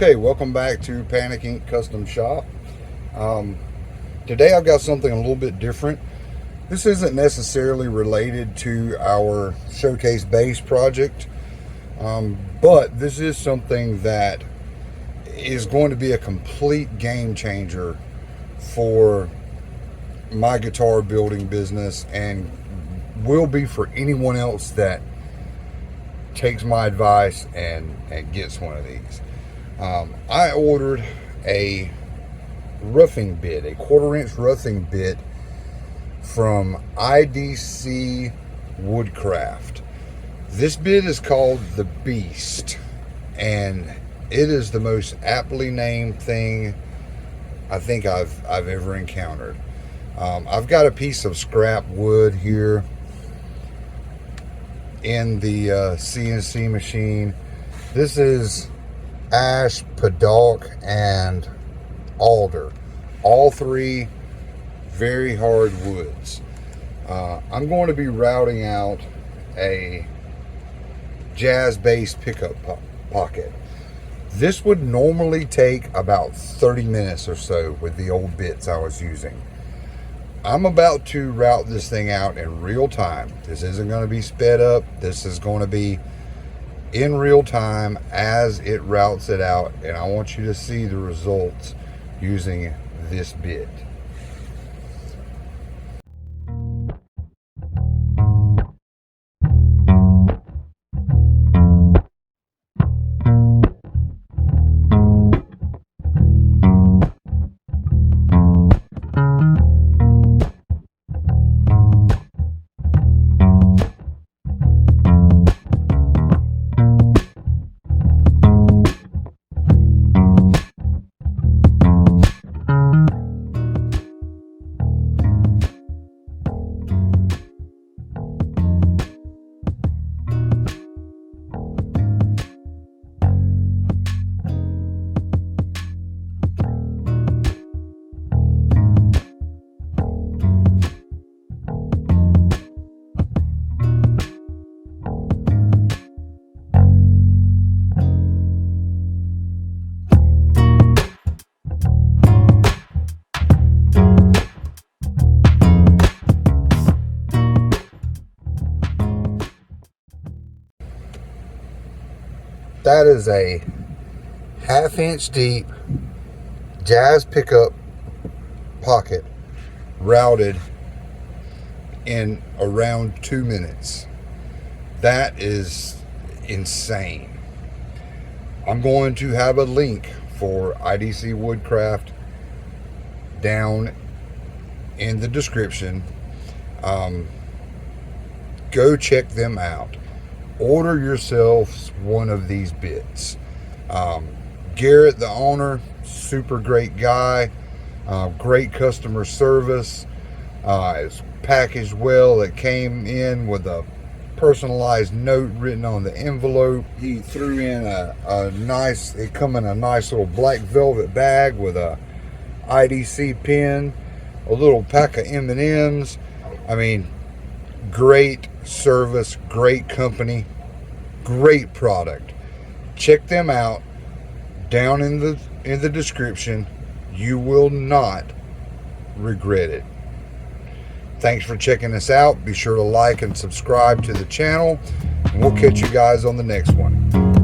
Okay, welcome back to Panick Inc Custom Shop. Today I've got something a little bit different. This isn't necessarily related to our showcase base project, but this is something that is going to be a complete game changer for my guitar building business and will be for anyone else that takes my advice and gets one of these. I ordered a roughing bit, a 1/4-inch roughing bit from IDC Woodcraft. This bit is called the Beast, and it is the most aptly named thing I think I've ever encountered. I've got a piece of scrap wood here in the CNC machine. This is ash, paddock, and alder. All three very hard woods. I'm going to be routing out a jazz bass pickup pocket. This would normally take about 30 minutes or so with the old bits I was using. I'm about to route this thing out in real time. This isn't going to be sped up. This is going to be in real time as it routes it out, and I want you to see the results using this bit. That is a 1/2 inch deep jazz pickup pocket routed in around 2 minutes. That is insane. I'm going to have a link for IDC Woodcraft down in the description. Go check them out. Order yourselves one of these bits. Garrett, the owner, super great guy, great customer service. It's packaged well. It came in with a personalized note written on the envelope. He threw in a nice, it come in a nice little black velvet bag with a IDC pin, a little pack of M&Ms. I mean, great service, great company, great product. Check them out down in the description. You will not regret it. Thanks for checking us out. Be sure to like and subscribe to the channel, and we'll catch you guys on the next one.